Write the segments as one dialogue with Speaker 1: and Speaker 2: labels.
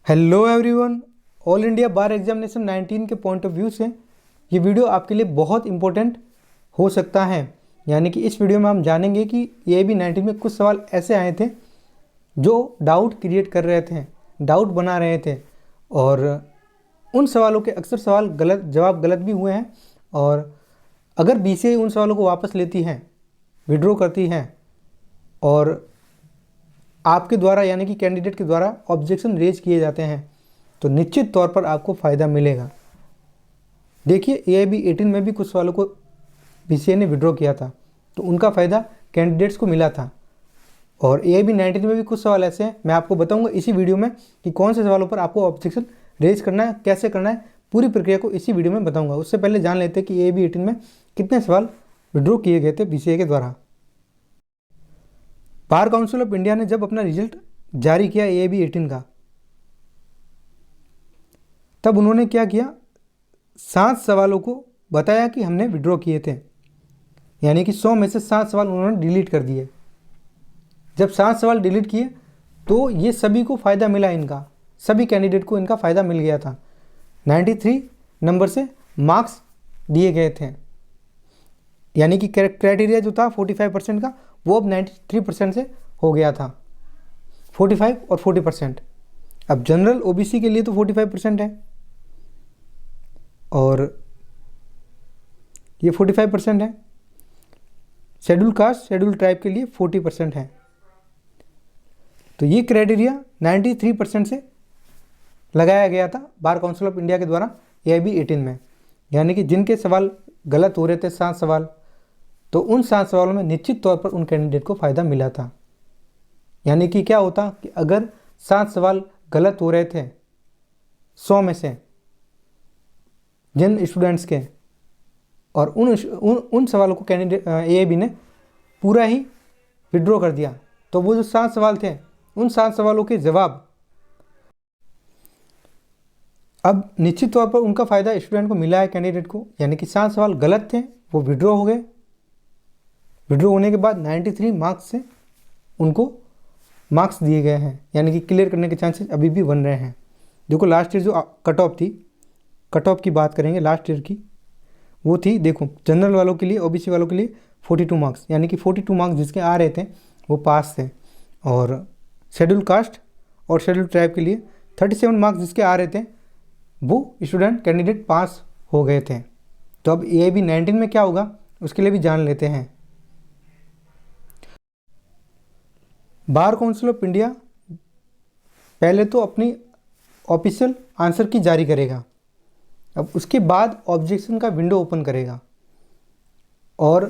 Speaker 1: Hello everyone. All India बार examination 19 के point of view से ये वीडियो आपके लिए बहुत इंपॉर्टेंट हो सकता है। यानी कि इस वीडियो में हम जानेंगे कि AIB 19 में कुछ सवाल ऐसे आए थे जो डाउट क्रिएट कर रहे थे, डाउट बना रहे थे, और उन सवालों के अक्सर सवाल जवाब गलत भी हुए हैं। और अगर BCI उन सवालों को वापस लेती है, विड्रॉ करती है, और आपके द्वारा यानी कि कैंडिडेट के द्वारा ऑब्जेक्शन रेज किए जाते हैं, तो निश्चित तौर पर आपको फ़ायदा मिलेगा। देखिए, AIB 18 में भी कुछ सवालों को BCI ने विड्रॉ किया था, तो उनका फ़ायदा कैंडिडेट्स को मिला था। और AIB 19 में भी कुछ सवाल ऐसे हैं, मैं आपको बताऊंगा इसी वीडियो में कि कौन से सवालों पर आपको ऑब्जेक्शन रेज करना है, कैसे करना है, पूरी प्रक्रिया को इसी वीडियो में बताऊंगा। उससे पहले जान लेते हैं कि AIB 18 में कितने सवाल विड्रॉ किए गए थे BCI के द्वारा। बार काउंसिल ऑफ इंडिया ने जब अपना रिजल्ट जारी किया AIB 18 का, तब उन्होंने क्या किया, 7 सवालों को बताया कि हमने विड्रॉ किए थे। यानी कि 100 में से 7 सवाल उन्होंने डिलीट कर दिए। जब 7 सवाल डिलीट किए तो ये सभी को फ़ायदा मिला, इनका सभी कैंडिडेट को इनका फ़ायदा मिल गया था। 93 नंबर से मार्क्स दिए गए थे। यानी कि क्राइटेरिया जो था 45% का, वो अब 93% से हो गया था। 45 और 40%। अब जनरल OBC के लिए तो 45% है, और ये 45% है। शेड्यूल कास्ट, शेड्यूल ट्राइब के लिए 40% है। तो ये क्राइटेरिया 93% से लगाया गया था बार काउंसिल ऑफ इंडिया के द्वारा AIB 18 में। यानी कि जिनके सवाल गलत हो रहे थे 7 सवाल, तो उन 7 सवालों में निश्चित तौर पर उन कैंडिडेट को फ़ायदा मिला था। यानी कि क्या होता कि अगर 7 सवाल गलत हो रहे थे 100 में से जिन स्टूडेंट्स के, और उन सवालों को कैंडिडेट AIB ने पूरा ही विड्रॉ कर दिया, तो वो जो 7 सवाल थे, उन 7 सवालों के जवाब अब निश्चित तौर पर उनका फ़ायदा स्टूडेंट को मिला है, कैंडिडेट को। यानी कि 7 सवाल गलत थे, वो विड्रॉ हो गए। विड्रॉ होने के बाद 93 मार्क्स से उनको मार्क्स दिए गए हैं। यानी कि क्लियर करने के चांसेस अभी भी बन रहे हैं। देखो, लास्ट ईयर जो कट ऑफ थी, कट ऑफ की बात करेंगे लास्ट ईयर की, वो थी, देखो, जनरल वालों के लिए, OBC वालों के लिए 42 मार्क्स। यानी कि 42 मार्क्स जिसके आ रहे थे वो पास थे। और शेड्यूल कास्ट और शेड्यूल ट्राइब के लिए 37 मार्क्स जिसके आ रहे थे, वो स्टूडेंट कैंडिडेट पास हो गए थे। तो अब AIB 19 में क्या होगा उसके लिए भी जान लेते हैं। बार काउंसिल ऑफ इंडिया पहले तो अपनी ऑफिशियल आंसर की जारी करेगा, अब उसके बाद ऑब्जेक्शन का विंडो ओपन करेगा और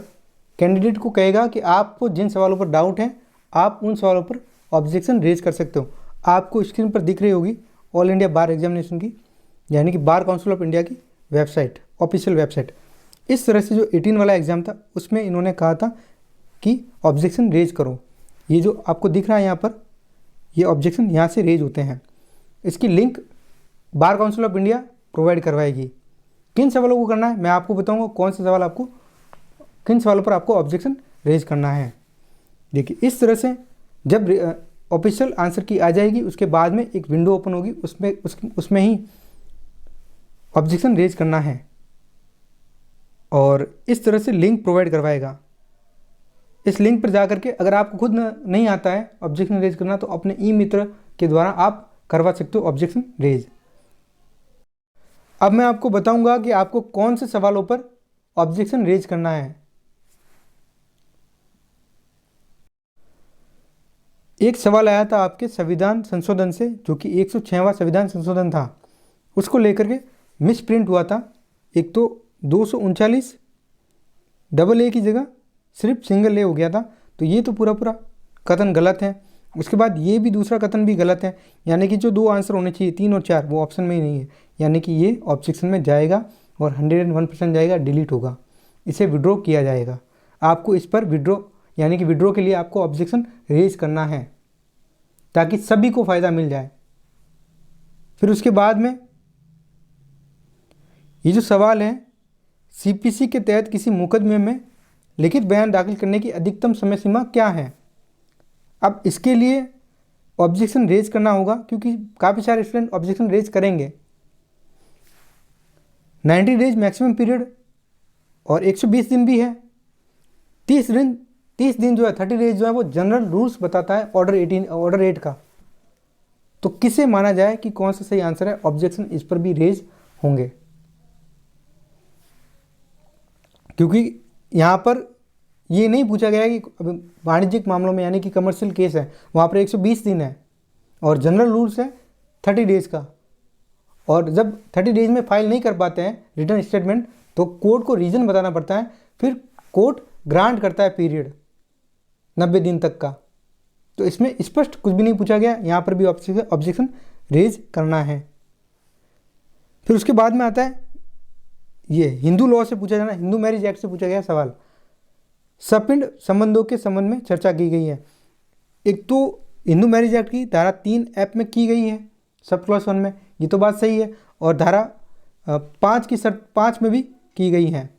Speaker 1: कैंडिडेट को कहेगा कि आपको जिन सवालों पर डाउट है, आप उन सवालों पर ऑब्जेक्शन रेज कर सकते हो। आपको स्क्रीन पर दिख रही होगी ऑल इंडिया बार एग्जामिनेशन की, यानी कि बार काउंसिल ऑफ इंडिया की वेबसाइट, ऑफिशियल वेबसाइट। इस तरह से जो 18 वाला एग्ज़ाम था उसमें इन्होंने कहा था कि ऑब्जेक्शन रेज करो। ये जो आपको दिख रहा है यहाँ पर, ये ऑब्जेक्शन यहाँ से रेज होते हैं। इसकी link bar council of India provide करवाएगी। किन सवालों को करना है मैं आपको बताऊंगा, कौन से सवाल आपको, किन सवालों पर आपको ऑब्जेक्शन रेज करना है। देखिए, इस तरह से जब ऑफिशियल आंसर की आ जाएगी, उसके बाद में एक विंडो ओपन होगी, उसमें ही ऑब्जेक्शन रेज करना है, और इस तरह से लिंक प्रोवाइड करवाएगा। इस लिंक पर जाकर के अगर आपको खुद नहीं आता है ऑब्जेक्शन रेज करना, तो अपने ई-मित्र के द्वारा आप करवा सकते हो ऑब्जेक्शन रेज। अब मैं आपको बताऊंगा कि आपको कौन से सवालों पर ऑब्जेक्शन रेज करना है। एक सवाल आया था आपके संविधान संशोधन से, जो कि 106वां संविधान संशोधन था, उसको लेकर के मिस प्रिंट हुआ था। एक तो 239 डबल ए की जगह सिर्फ सिंगल ए हो गया था, तो ये तो पूरा कथन गलत है। उसके बाद ये भी दूसरा कथन भी गलत है। यानी कि जो 2 आंसर होने चाहिए, 3 और 4, वो ऑप्शन में ही नहीं है। यानी कि ये ऑब्जेक्शन में जाएगा और 101% जाएगा, डिलीट होगा, इसे विड्रॉ किया जाएगा। आपको इस पर विड्रॉ, यानी कि विड्रॉ के लिए आपको ऑब्जेक्शन रेज करना है ताकि सभी को फ़ायदा मिल जाए। फिर उसके बाद में ये जो सवाल है, CPC के तहत किसी मुकदमे में लिखित बयान दाखिल करने की अधिकतम समय सीमा क्या है। अब इसके लिए ऑब्जेक्शन रेज करना होगा, क्योंकि काफ़ी सारे स्टूडेंट ऑब्जेक्शन रेज करेंगे। 90 डेज मैक्सिमम पीरियड और 120 दिन भी है। 30 दिन जो है, 30 डेज जो है वो जनरल रूल्स बताता है ऑर्डर 8 का। तो किसे माना जाए कि कौन सा सही आंसर है? ऑब्जेक्शन इस पर भी रेज होंगे, क्योंकि यहाँ पर ये नहीं पूछा गया कि वाणिज्यिक मामलों में यानी कि कमर्शियल केस है वहाँ पर 120 दिन है और जनरल रूल्स है 30 डेज का। और जब 30 डेज में फाइल नहीं कर पाते हैं रिटर्न स्टेटमेंट, तो कोर्ट को रीज़न बताना पड़ता है, फिर कोर्ट ग्रांट करता है पीरियड 90 दिन तक का। तो इसमें स्पष्ट कुछ भी नहीं पूछा गया, यहाँ पर भी ऑब्जेक्शन रेज करना है। फिर उसके बाद में आता है ये हिंदू लॉ से पूछा जाना, हिंदू मैरिज एक्ट से पूछा गया सवाल। सपिंड संबंधों के संबंध में चर्चा की गई है। एक तो हिंदू मैरिज एक्ट की धारा 3 ऐप में की गई है सब क्लॉज 1 में, ये तो बात सही है, और धारा 5 की शर्त 5 में भी की गई है,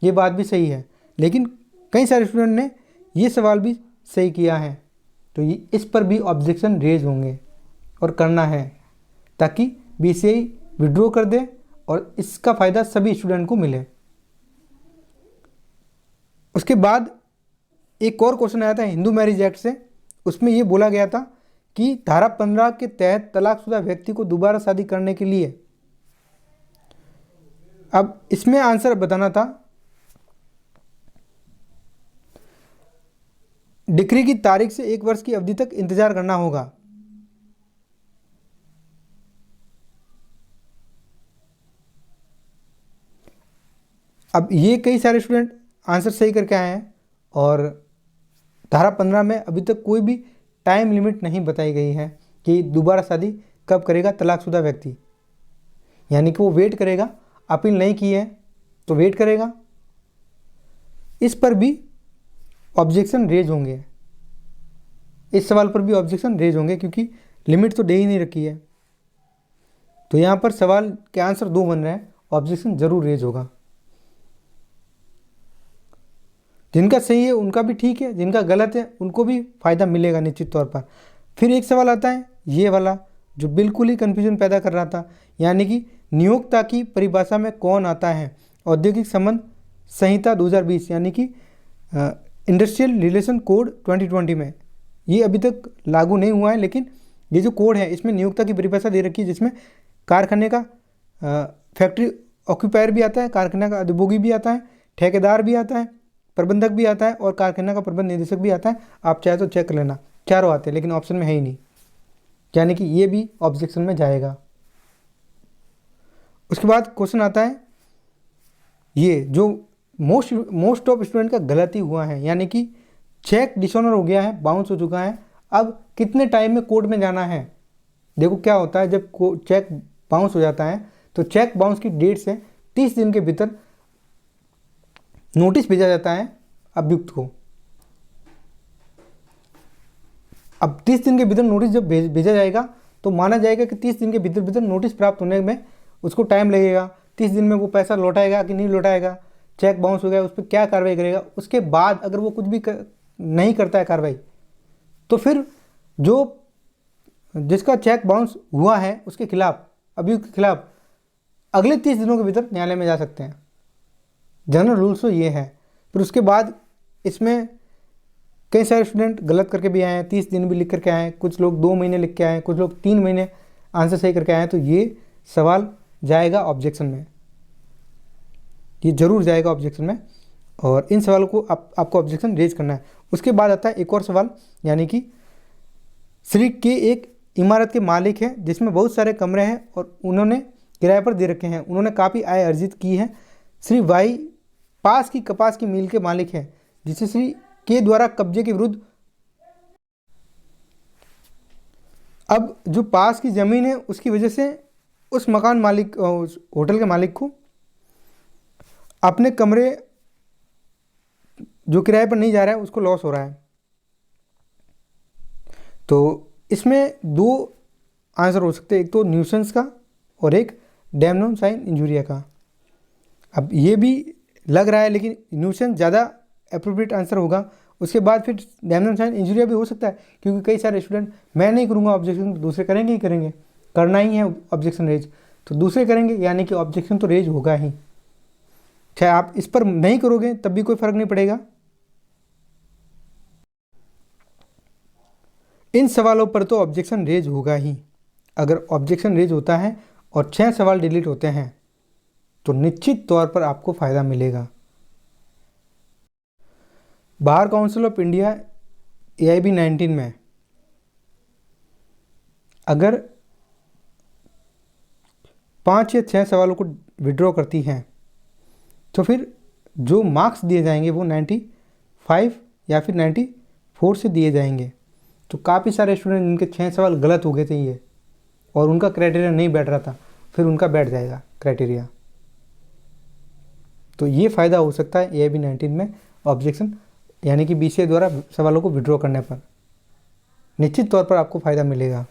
Speaker 1: ये बात भी सही है। लेकिन कई सारे स्टूडेंट ने ये सवाल भी सही किया है, तो ये इस पर भी ऑब्जेक्शन रेज होंगे और करना है, ताकि बीसीआई विड्रॉ कर दे और इसका फ़ायदा सभी स्टूडेंट को मिले। उसके बाद एक और क्वेश्चन आया था हिंदू मैरिज एक्ट से, उसमें ये बोला गया था कि धारा 15 के तहत तलाकशुदा व्यक्ति को दोबारा शादी करने के लिए, अब इसमें आंसर बताना था, डिक्री की तारीख से 1 वर्ष की अवधि तक इंतजार करना होगा। अब ये कई सारे स्टूडेंट आंसर सही करके आए हैं, और धारा 15 में अभी तक कोई भी टाइम लिमिट नहीं बताई गई है कि दोबारा शादी कब करेगा तलाकशुदा व्यक्ति, यानी कि वो वेट करेगा, अपील नहीं की है तो वेट करेगा। इस पर भी ऑब्जेक्शन रेज होंगे, इस सवाल पर भी ऑब्जेक्शन रेज होंगे, क्योंकि लिमिट तो दे ही नहीं रखी है। तो यहाँ पर सवाल के आंसर 2 बन रहे हैं, ऑब्जेक्शन जरूर रेज होगा। जिनका सही है उनका भी ठीक है, जिनका गलत है उनको भी फ़ायदा मिलेगा निश्चित तौर पर। फिर एक सवाल आता है ये वाला, जो बिल्कुल ही कन्फ्यूजन पैदा कर रहा था, यानी कि नियोक्ता की परिभाषा में कौन आता है औद्योगिक संबंध संहिता 2020 यानी कि इंडस्ट्रियल रिलेशन कोड 2020 में। ये अभी तक लागू नहीं हुआ है, लेकिन ये जो कोड है इसमें नियोक्ता की परिभाषा दे रखी है, जिसमें कारखाने का फैक्ट्री ऑक्यूपायर भी आता है, कारखाना का अधिभोगी भी आता है, ठेकेदार भी आता है, प्रबंधक भी आता है और कारखाना का प्रबंध निदेशक भी आता है। आप चाहे तो चेक कर लेना, चारों आते हैं, लेकिन ऑप्शन में है ही नहीं, यानी कि ये भी ऑब्जेक्शन में जाएगा। उसके बाद क्वेश्चन आता है ये जो मोस्ट ऑफ स्टूडेंट का गलती हुआ है, यानी कि चेक डिसऑनर हो गया है, बाउंस हो चुका है, अब कितने टाइम में कोर्ट में जाना है। देखो क्या होता है, जब चेक बाउंस हो जाता है तो चेक बाउंस की डेट से 30 दिन के भीतर नोटिस भेजा जाता है अभियुक्त को। अब 30 दिन के भीतर नोटिस जब भेजा जाएगा तो माना जाएगा कि 30 दिन के भीतर नोटिस प्राप्त होने में उसको टाइम लगेगा। 30 दिन में वो पैसा लौटाएगा कि नहीं लौटाएगा, चेक बाउंस हो गया उस पर क्या कार्रवाई करेगा। उसके बाद अगर वो कुछ भी नहीं करता है कार्रवाई, तो फिर जो जिसका चेक बाउंस हुआ है उसके खिलाफ, अभियुक्त के खिलाफ अगले 30 दिनों के भीतर न्यायालय में जा सकते हैं। जनरल रूल्स तो ये है। फिर उसके बाद इसमें कई सारे स्टूडेंट गलत करके भी आए हैं, 30 दिन भी लिख करके आए हैं, कुछ लोग 2 महीने लिख के आए हैं, कुछ लोग 3 महीने आंसर सही करके आए हैं। तो ये सवाल जाएगा ऑब्जेक्शन में, ये जरूर जाएगा ऑब्जेक्शन में, और इन सवालों को आपको ऑब्जेक्शन रेज करना है। उसके बाद आता है एक और सवाल, यानी कि श्री के एक इमारत के मालिक हैं जिसमें बहुत सारे कमरे हैं और उन्होंने किराए पर दे रखे हैं, उन्होंने काफ़ी आय अर्जित की है। श्री वाई पास की कपास की मिल के मालिक हैं, जिसे श्री के द्वारा कब्जे के विरुद्ध, अब जो पास की ज़मीन है उसकी वजह से उस मकान मालिक, उस होटल के मालिक को अपने कमरे जो किराए पर नहीं जा रहा है उसको लॉस हो रहा है। तो इसमें 2 आंसर हो सकते हैं, एक तो न्यूसेंस का और एक डैमनोन साइन इंजूरिया का। अब ये भी लग रहा है, लेकिन न्यूसेंस ज़्यादा अप्रोप्रिएट आंसर होगा, उसके बाद फिर डैमेज एंड इंजरिया भी हो सकता है, क्योंकि कई सारे स्टूडेंट मैं नहीं करूँगा ऑब्जेक्शन, दूसरे करेंगे ही करेंगे, करना ही है ऑब्जेक्शन रेज तो दूसरे करेंगे, यानी कि ऑब्जेक्शन तो रेज होगा ही। चाहे आप इस पर नहीं करोगे तब भी कोई फ़र्क नहीं पड़ेगा। इन सवालों पर तो ऑब्जेक्शन रेज होगा ही। अगर ऑब्जेक्शन रेज होता है और 6 सवाल डिलीट होते हैं तो निश्चित तौर पर आपको फ़ायदा मिलेगा। Bar council of India AIB 19 में अगर 5 या 6 सवालों को विड्रॉ करती हैं तो फिर जो मार्क्स दिए जाएंगे वो 95 या फिर 94 से दिए जाएंगे। तो काफ़ी सारे स्टूडेंट जिनके 6 सवाल गलत हो गए थे ये और उनका क्राइटेरिया नहीं बैठ रहा था, फिर उनका बैठ जाएगा क्राइटेरिया। तो ये फ़ायदा हो सकता है AIB 19 में ऑब्जेक्शन यानी कि BCA द्वारा सवालों को विड्रॉ करने पर निश्चित तौर पर आपको फ़ायदा मिलेगा।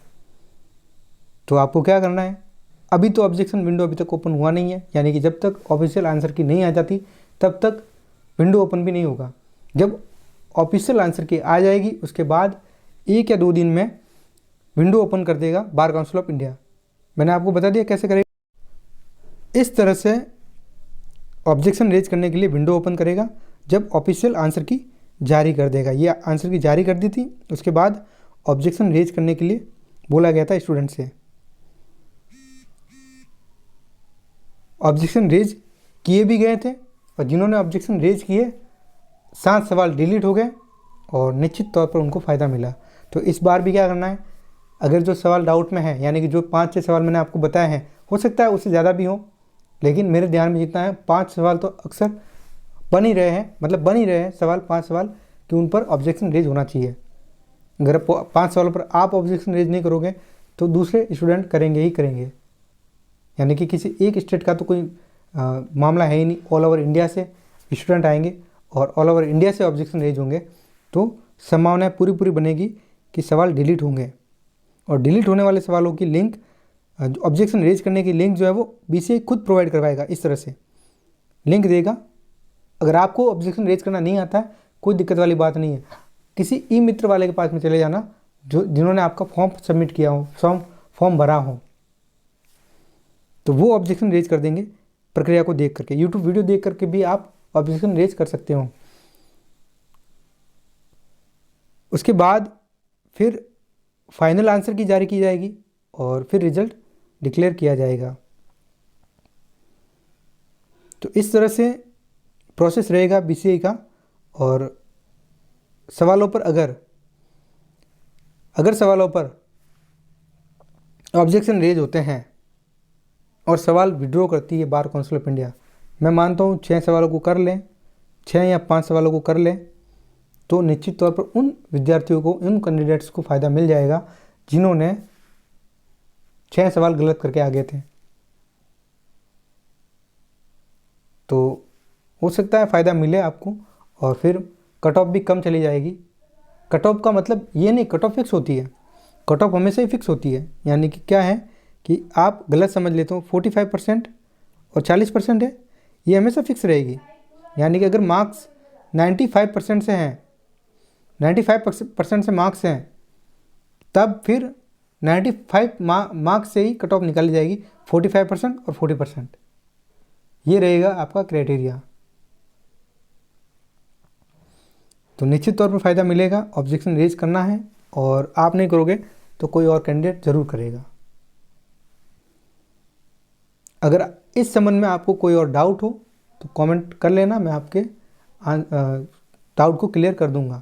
Speaker 1: तो आपको क्या करना है, अभी तो ऑब्जेक्शन विंडो अभी तक ओपन हुआ नहीं है, यानी कि जब तक ऑफिशियल आंसर की नहीं आ जाती तब तक विंडो ओपन भी नहीं होगा। जब ऑफिशियल आंसर की आ जाएगी उसके बाद 1 या 2 दिन में विंडो ओपन कर देगा बार काउंसिल ऑफ इंडिया। मैंने आपको बता दिया कैसे करेगा। इस तरह से ऑब्जेक्शन रेज करने के लिए विंडो ओपन करेगा जब ऑफिशियल आंसर की जारी कर देगा। ये आंसर की जारी कर दी थी, उसके बाद ऑब्जेक्शन रेज करने के लिए बोला गया था स्टूडेंट से। ऑब्जेक्शन रेज किए भी गए थे और जिन्होंने ऑब्जेक्शन रेज किए 7 सवाल डिलीट हो गए और निश्चित तौर पर उनको फ़ायदा मिला। तो इस बार भी क्या करना है, अगर जो सवाल डाउट में है यानी कि जो 5-6 सवाल मैंने आपको बताए हैं, हो सकता है उससे ज़्यादा भी हो, लेकिन मेरे ध्यान में जितना है 5 सवाल तो अक्सर बन ही रहे हैं, मतलब बन ही रहे हैं सवाल 5 सवाल कि उन पर ऑब्जेक्शन रेज होना चाहिए। अगर 5 सवालों पर आप ऑब्जेक्शन रेज नहीं करोगे तो दूसरे स्टूडेंट करेंगे ही करेंगे, यानी कि किसी एक स्टेट का तो कोई मामला है ही नहीं, ऑल ओवर इंडिया से स्टूडेंट आएंगे और ऑल ओवर इंडिया से ऑब्जेक्शन रेज होंगे, तो संभावना पूरी बनेगी कि सवाल डिलीट होंगे। और डिलीट होने वाले सवालों की लिंक, ऑब्जेक्शन रेज करने की लिंक जो है वो BCA खुद प्रोवाइड करवाएगा। इस तरह से लिंक देगा। अगर आपको ऑब्जेक्शन रेज करना नहीं आता है कोई दिक्कत वाली बात नहीं है, किसी ई मित्र वाले के पास में चले जाना जिन्होंने आपका फॉर्म सबमिट किया हो, फॉर्म भरा हो, तो वो ऑब्जेक्शन रेज कर देंगे प्रक्रिया को देख करके। यूट्यूब वीडियो देख करके भी आप ऑब्जेक्शन रेज कर सकते हो। उसके बाद फिर फाइनल आंसर की जारी की जाएगी और फिर रिजल्ट डिक्लेयर किया जाएगा। तो इस तरह से प्रोसेस रहेगा BCA का। और सवालों पर अगर सवालों पर ऑब्जेक्शन रेज होते हैं और सवाल विड्रॉ करती है बार काउंसिल ऑफ इंडिया, मैं मानता हूँ 6 सवालों को कर लें, 6 या 5 सवालों को कर लें, तो निश्चित तौर पर उन विद्यार्थियों को, उन कैंडिडेट्स को फ़ायदा मिल जाएगा जिन्होंने 6 सवाल गलत करके आ गए थे। तो हो सकता है फ़ायदा मिले आपको और फिर कट ऑफ भी कम चली जाएगी। कट ऑफ का मतलब ये नहीं कट ऑफ फिक्स होती है, कट ऑफ हमेशा ही फिक्स होती है, यानी कि क्या है कि आप गलत समझ लेते हो 45% और 40% है, ये हमेशा फिक्स रहेगी। यानी कि अगर मार्क्स 95% से हैं, 95% से मार्क्स हैं, तब फिर 95 मार्क्स से ही कट ऑफ निकाली जाएगी, 45% और 40%, ये रहेगा आपका क्राइटेरिया। तो निश्चित तौर पर फ़ायदा मिलेगा। ऑब्जेक्शन रेज करना है और आप नहीं करोगे तो कोई और कैंडिडेट ज़रूर करेगा। अगर इस संबंध में आपको कोई और डाउट हो तो कमेंट कर लेना, मैं आपके डाउट को क्लियर कर दूंगा।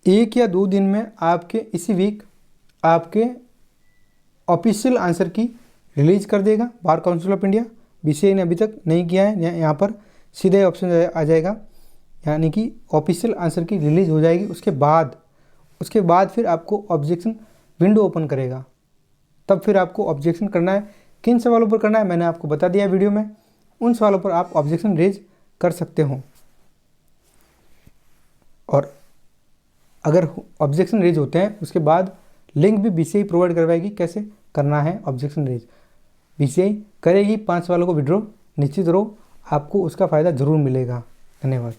Speaker 1: 1 या 2 दिन में आपके इसी वीक आपके ऑफिशियल आंसर की रिलीज कर देगा bar council of India. BCA ने अभी तक नहीं किया है, यहाँ पर सीधे ऑप्शन आ जाएगा, यानी कि ऑफिशियल आंसर की रिलीज हो जाएगी। उसके बाद फिर आपको ऑब्जेक्शन विंडो ओपन करेगा, तब फिर आपको ऑब्जेक्शन करना है। किन सवालों पर करना है मैंने आपको बता दिया वीडियो में, उन सवालों पर आप ऑब्जेक्शन रेज कर सकते हो। और अगर ऑब्जेक्शन रेज होते हैं उसके बाद लिंक भी BCA प्रोवाइड करवाएगी कैसे करना है ऑब्जेक्शन रेज। BCA करेगी 5 सवालों को विड्रॉ, निश्चित रहो आपको उसका फ़ायदा ज़रूर मिलेगा। धन्यवाद।